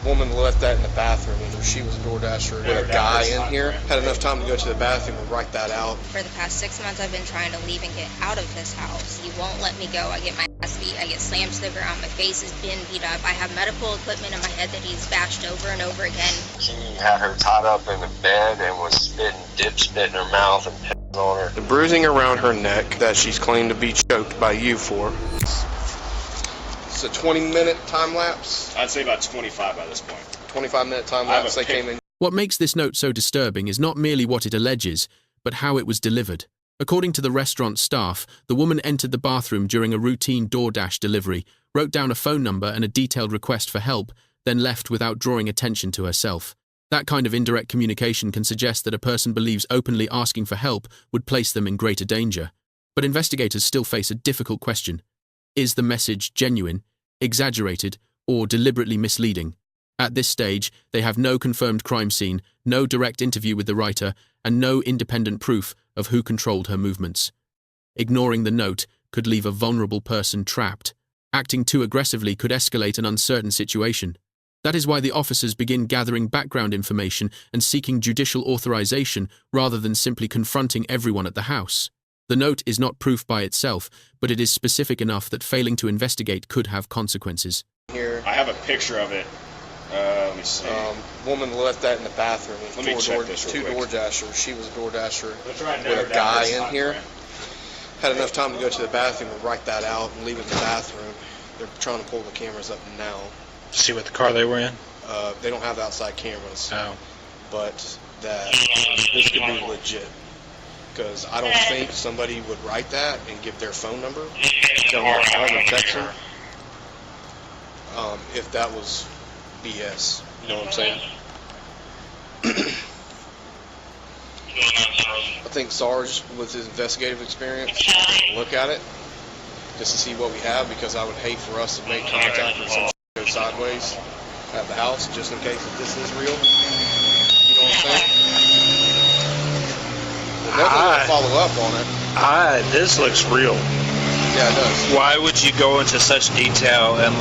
Woman left that in the bathroom, and she was a DoorDasher with a guy in here. Had enough time to go to the bathroom and write that out. For the past 6 months, I've been trying to leave and get out of this house. He won't let me go. I get my ass beat. I get slammed to the ground. My face has been beat up. I have medical equipment in my head that he's bashed over and over again. He had her tied up in the bed and was spit in her mouth and pissed on her. The bruising around her neck that she's claimed to be choked by you for. It's a 20-minute time lapse. I'd say about 25 by this point. 25-minute time lapse they came in. What makes this note so disturbing is not merely what it alleges, but how it was delivered. According to the restaurant staff, the woman entered the bathroom during a routine DoorDash delivery, wrote down a phone number and a detailed request for help, then left without drawing attention to herself. That kind of indirect communication can suggest that a person believes openly asking for help would place them in greater danger. But investigators still face a difficult question. Is the message genuine, exaggerated, or deliberately misleading? At this stage, they have no confirmed crime scene, no direct interview with the writer, and no independent proof of who controlled her movements. Ignoring the note could leave a vulnerable person trapped. Acting too aggressively could escalate an uncertain situation. That is why the officers begin gathering background information and seeking judicial authorization rather than simply confronting everyone at the house. The note is not proof by itself, but it is specific enough that failing to investigate could have consequences. Here. I have a picture of it. Let me see. Woman left that in the bathroom. Let me check this Two real quick. DoorDashers. She was a DoorDasher Right with a guy in here. Had enough time to go to the bathroom and write that out and leave it in the bathroom. They're trying to pull the cameras up now. See what the car they were in? They don't have outside cameras. Oh. But that this could be legit. Because I don't think somebody would write that and give their phone number, tell them to call them and text them, if that was BS. You know what I'm saying? I think Sarge, with his investigative experience, will look at it just to see what we have, because I would hate for us to make contact with some go sideways at the house just in case if this is real. You know what I'm saying? We'll definitely follow up on it. This looks real. Yeah, it does. Why would you go into such detail and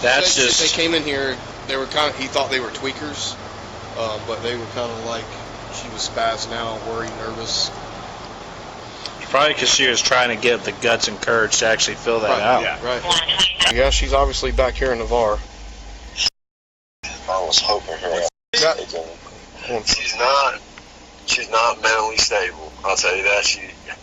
that's just... They came in here, they were kind of, he thought they were tweakers, but they were kind of like, she was spazzing out, worried, nervous. Probably because she was trying to get the guts and courage to actually fill that out. Yeah. Right. Yeah, she's obviously back here in Navarre. I was hoping her. She's not mentally stable. I'll tell you that.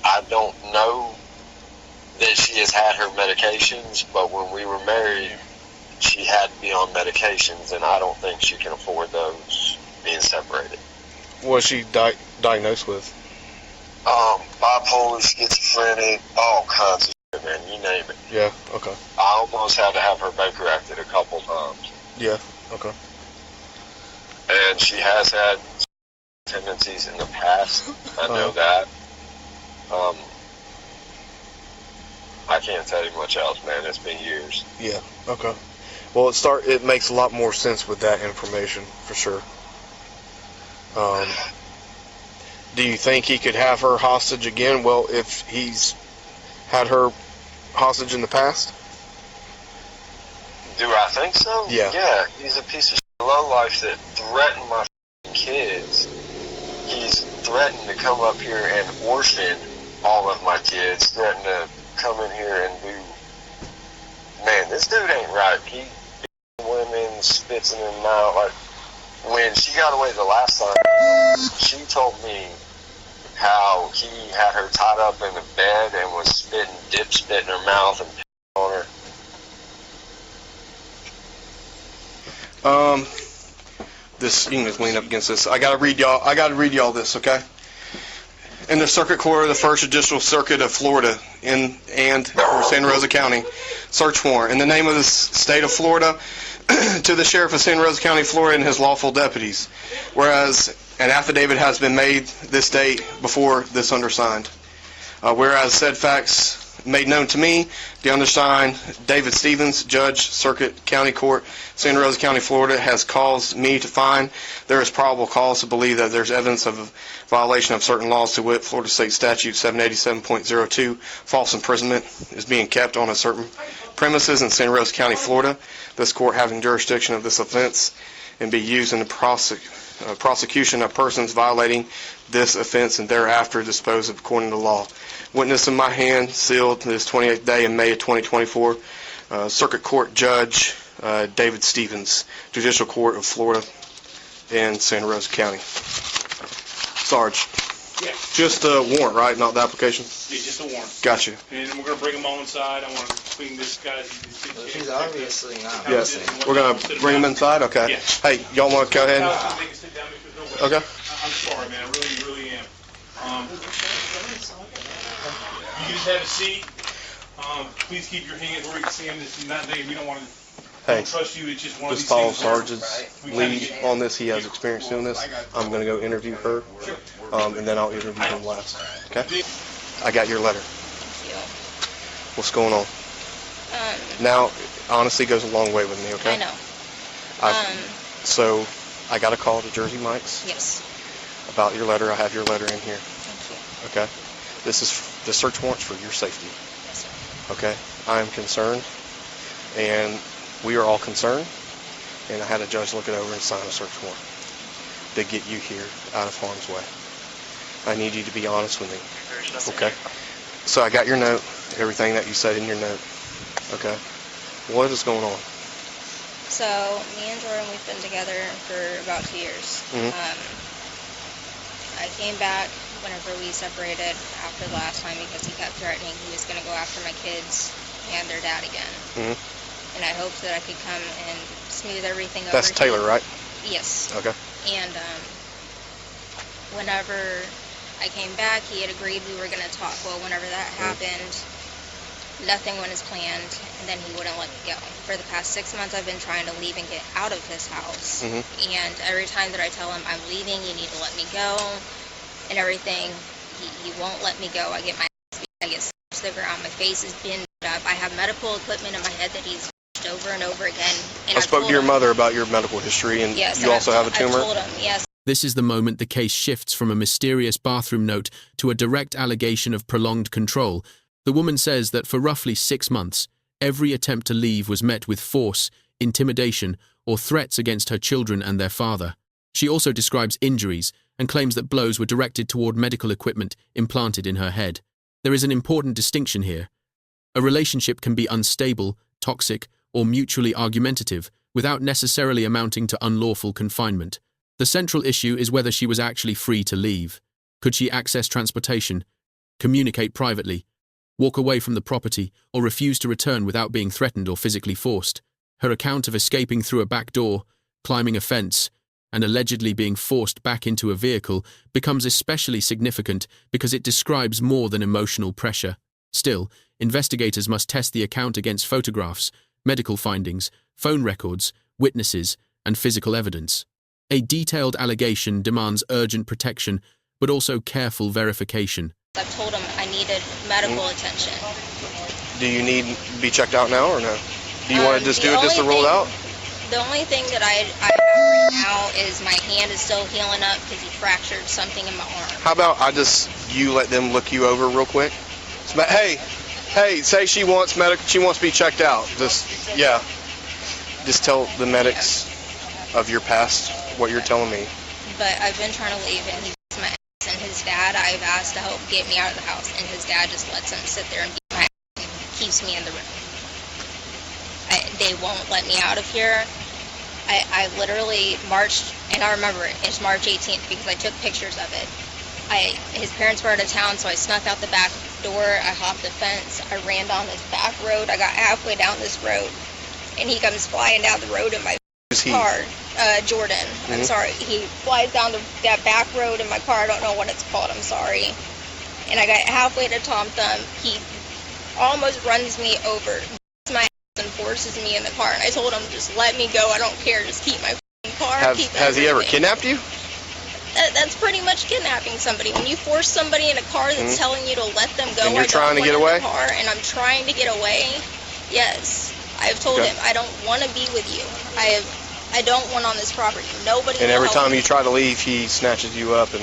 I don't know that she has had her medications, but when we were married, she had to be on medications, and I don't think she can afford those being separated. What was she diagnosed with? Bipolar, schizophrenic, all kinds of shit, man. You name it. Yeah, okay. I almost had to have her Baker acted a couple times. Yeah, okay. And she has had tendencies in the past. I know that. I can't tell you much else, man. It's been years. Yeah, okay. Well, it makes a lot more sense with that information, for sure. Do you think he could have her hostage again? Well, if he's had her hostage in the past? Do I think so? Yeah. Yeah, he's a piece of lowlife that threatened my kids. He's threatened to come up here and orphan all of my kids, threatened to come in here and do... Man, this dude ain't right. He women, spits in their mouth. Like, when she got away the last time, she told me how he had her tied up in the bed and was spit in her mouth and on her. This, you can just lean up against this. I gotta read y'all this, okay? In the Circuit Court of the First Judicial Circuit of Florida for Santa Rosa County, search warrant in the name of the state of Florida to the Sheriff of Santa Rosa County, Florida, and his lawful deputies. Whereas an affidavit has been made this date before this undersigned. Whereas said facts made known to me, the undersigned, David Stevens, Judge, Circuit County Court, Santa Rosa County, Florida, has caused me to find there is probable cause to believe that there's evidence of a violation of certain laws, to wit, Florida State Statute 787.02, false imprisonment, is being kept on a certain premises in Santa Rosa County, Florida. This court having jurisdiction of this offense and be used in the prosecution of persons violating this offense and thereafter disposed of according to law. Witness in my hand, sealed this 28th day in May of 2024, Circuit Court Judge David Stevens, Judicial Court of Florida in Santa Rosa County. Sarge, Yeah. just a warrant, right? Not the application? Yeah, just a warrant. Gotcha. And then we're going to bring them all inside. I want to clean this guy. She's obviously not. Yes. We're going to bring them inside? Okay. Yeah. Hey, y'all want to go ahead? They can sit down if there's no way. Okay. I'm sorry, man. I really am. You can just have a seat. Please keep your hands where you can see them. This is not we don't want to Hey, trust you. It's just one of just these follow things. where Sarge's lead on this. He has experience doing this. I'm going to go interview her, and then I'll interview him last. Okay? I got your letter. Thank you. What's going on? Now, honesty goes a long way with me, okay? I know. So, I got a call to Jersey Mike's Yes. about your letter. I have your letter in here, Thank you. okay? This is the search warrant's for your safety, Yes, sir. okay? I am concerned, and we are all concerned, and I had a judge look it over and sign a search warrant to get you here out of harm's way. I need you to be honest with me, okay? So I got your note, everything that you said in your note, okay? What is going on? So, me and Jordan, we've been together for about 2 years. Mhm. I came back whenever we separated after the last time because he kept threatening he was going to go after my kids and their dad again. Mhm. And I hoped that I could come and smooth everything over. That's Taylor, right? Yes. Okay. And whenever I came back, he had agreed we were going to talk. Well, whenever that happened, nothing went as planned, and then he wouldn't let me go. For the past 6 months, I've been trying to leave and get out of his house. Mhm. And every time that I tell him I'm leaving, you need to let me go, and everything, he won't let me go. I get my ass beat, I get slammed to the ground, my face is been beat up. I have medical equipment in my head that he's over and over again. And I spoke to your mother about your medical history, and yes, you also have a I tumor. told him, yes. This is the moment the case shifts from a mysterious bathroom note to a direct allegation of prolonged control. The woman says that for roughly 6 months, every attempt to leave was met with force, intimidation, or threats against her children and their father. She also describes injuries and claims that blows were directed toward medical equipment implanted in her head. There is an important distinction here. A relationship can be unstable, toxic, or mutually argumentative without necessarily amounting to unlawful confinement. The central issue is whether she was actually free to leave. Could she access transportation, communicate privately, walk away from the property, or refuse to return without being threatened or physically forced? Her account of escaping through a back door, climbing a fence, and allegedly being forced back into a vehicle becomes especially significant because it describes more than emotional pressure. Still, investigators must test the account against photographs, medical findings, phone records, witnesses, and physical evidence. A detailed allegation demands urgent protection, but also careful verification. I've told him I needed medical attention. Do you need to be checked out now or no? Do you want to just do it just to roll it out? The only thing that I have right now is my hand is still healing up because he fractured something in my arm. How about you let them look you over real quick? Hey, say she wants to be checked out. Just tell the medics of your past what you're telling me. But I've been trying to leave and he beats my ass, and his dad I've asked to help get me out of the house, and his dad just lets him sit there and beat my ass and keeps me in the room. They won't let me out of here. I literally marched, and I remember it's March 18th because I took pictures of it. His parents were out of town, so I snuck out the back door, I hopped the fence, I ran down this back road, I got halfway down this road, and he comes flying down the road in my car. Jordan. Mm-hmm. I'm sorry. He flies down that back road in my car. I don't know what it's called. I'm sorry. And I got halfway to Tom Thumb. He almost runs me over, beats my ass, and forces me in the car. And I told him, just let me go. I don't care. Just keep my car. Has he ever kidnapped you? That's That's pretty much kidnapping somebody. When you force somebody in a car that's telling you to let them go, And you're I don't trying to want get in away? the car, and I'm trying to get away. Yes, I've told Okay. him I don't want to be with you. I don't want on this property. Nobody. And will every help time me. you try to leave, he snatches you up and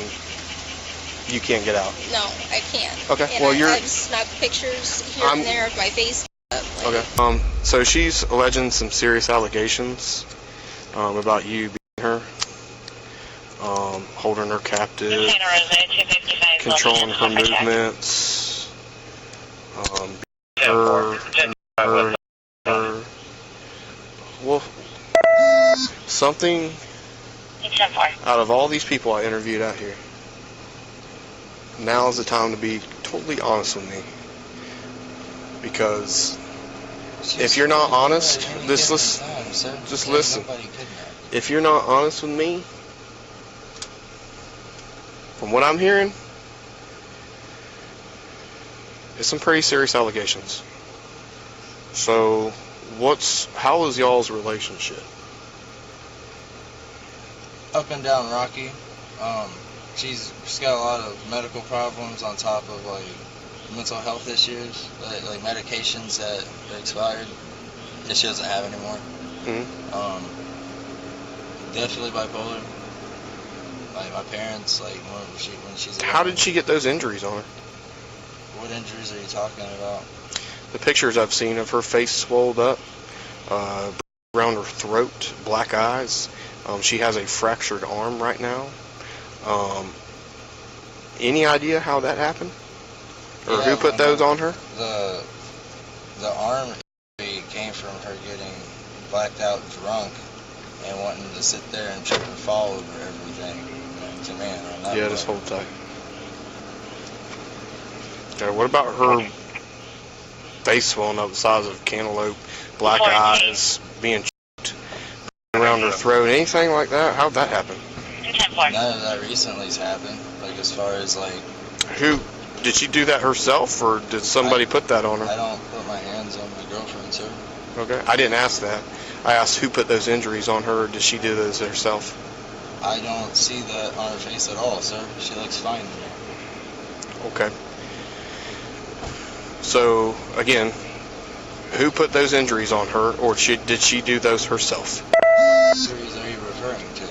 you can't get out. No, I can't. Okay, And well, I've snuck pictures here and there of my face. Like, Okay. So she's alleging some serious allegations about you beating her, holding her captive, controlling her movements, her. Well, something out of all these people I interviewed out here, now is the time to be totally honest with me. Because if you're not honest, just listen. If you're not honest with me, from what I'm hearing, it's some pretty serious allegations. So, how is y'all's relationship? Up and down rocky. She's got a lot of medical problems on top of like mental health issues, like medications that are expired that she doesn't have anymore. Definitely bipolar. Like my parents, like when she's. How did she get those injuries on her? What injuries are you talking about? The pictures I've seen of her face swelled up, around her throat, black eyes. She has a fractured arm right now. Any idea how that happened? Or who put those on her? The arm injury came from her getting blacked out drunk and wanting to sit there and trip and fall over everything. To me, Yeah, just hold tight. Okay, what about her face swelling up the size of a cantaloupe, black eyes, being choked around her throat, anything like that? How'd that happen? None of that recently's happened. Like as far as like. Who did she do that herself, or did somebody put that on her? I don't put my hands on my girlfriend, sir. Okay, I didn't ask that. I asked who put those injuries on her, or did she do those herself? I don't see that on her face at all, sir. She looks fine to me. Okay. So, again, who put those injuries on her, or did she do those herself? What injuries are you referring to?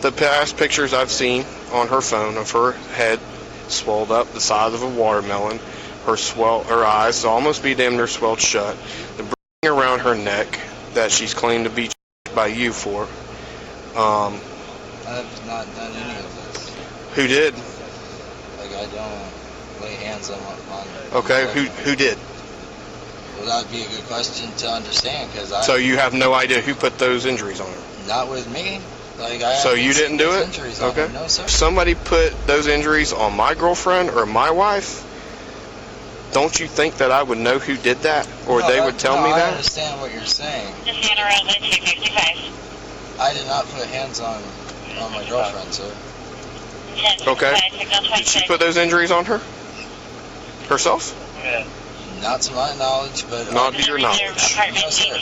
The past pictures I've seen on her phone of her head swelled up the size of a watermelon, her eyes almost be damn near swelled shut, the bruising around her neck that she's claimed to be by you for. I have not done any of this. Who did? Like I don't lay hands on. Okay, who did? Well, that'd be a good question to understand because I. So you have no idea who put those injuries on her? Not with me. Like So you didn't do it? Okay. No, sir. If somebody put those injuries on my girlfriend or my wife, don't you think that I would know who did that, or they would tell me I that? I understand what you're saying. Just Santa Rosa 255. I did not put hands on my girlfriend, sir. Okay. Did she put those injuries on her? Herself? Not to my knowledge, but Not to your knowledge. No, sir.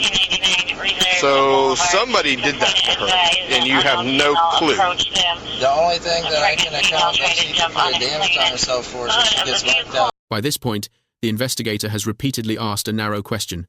So somebody did that to her, and you have no clue. The only thing that I can account that she can put a damage on herself for is if she gets knocked out. By this point, the investigator has repeatedly asked a narrow question.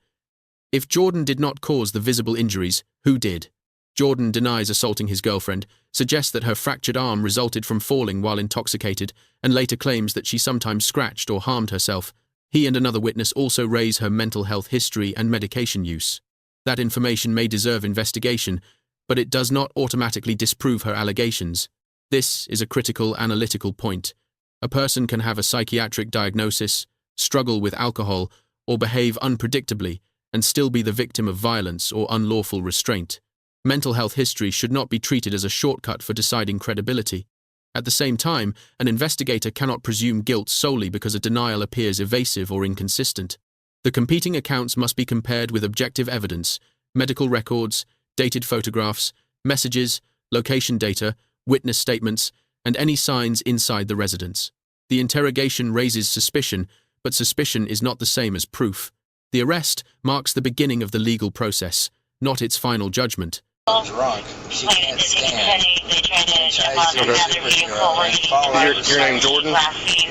If Jordan did not cause the visible injuries, who did? Jordan denies assaulting his girlfriend, suggests that her fractured arm resulted from falling while intoxicated, and later claims that she sometimes scratched or harmed herself. He and another witness also raise her mental health history and medication use. That information may deserve investigation, but it does not automatically disprove her allegations. This is a critical analytical point. A person can have a psychiatric diagnosis, struggle with alcohol, or behave unpredictably, and still be the victim of violence or unlawful restraint. Mental health history should not be treated as a shortcut for deciding credibility. At the same time, an investigator cannot presume guilt solely because a denial appears evasive or inconsistent. The competing accounts must be compared with objective evidence, medical records, dated photographs, messages, location data, witness statements, and any signs inside the residence. The interrogation raises suspicion, but suspicion is not the same as proof. The arrest marks the beginning of the legal process, not its final judgment. drunk. She can't stand. They tried to jump Tries on to another super vehicle girl where and he follow her. Your name Jordan? last seen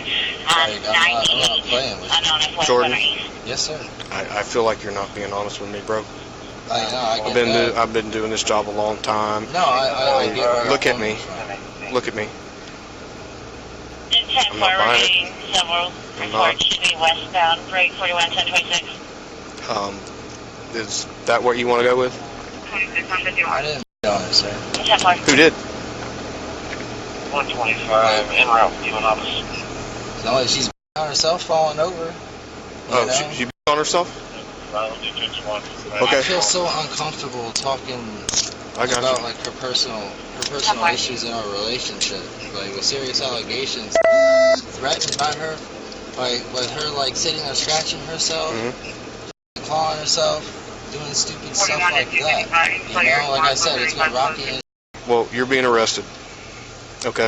Like, I'm not playing with you. unknown at Jordan? Yes, sir. I feel like you're not being honest with me, bro. I know. I get that. I've been doing this job a long time. No, I get where Look you're at me. coming from. Look at me. I'm not buying it. getting several I'm not. reports. Should be westbound, break 41, 1026. Is that what you want to go with? 26 on I 51. didn't on it, sir. 10 Who did? 125 en route, even opposite. As long as she's on herself, falling over. You Oh, know? she beat on herself? Okay. I feel so uncomfortable talking I got about you. like her personal issues in our relationship, like with serious allegations, threatened by her, by her like sitting there scratching herself, clawing herself, doing stupid stuff like that. You know, like I said, it's been rocky. And Well, you're being arrested. Okay.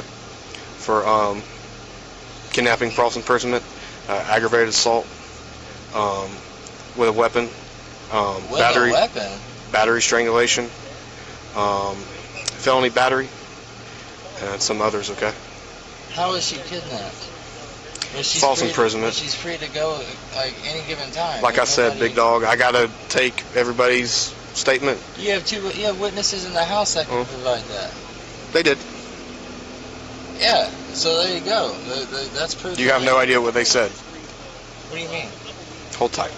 For kidnapping, false imprisonment, aggravated assault, with a weapon, with battery, a weapon. battery strangulation, felony battery, and some others. Okay. How is she kidnapped? When she's False free imprisonment. She's free to go like any given time. Like I said, nobody- big dog, I gotta take everybody's statement. You have witnesses in the house that can provide that. They did. Yeah, so there you go. That's proof. You have no idea what they said. What do you mean? Hold tight.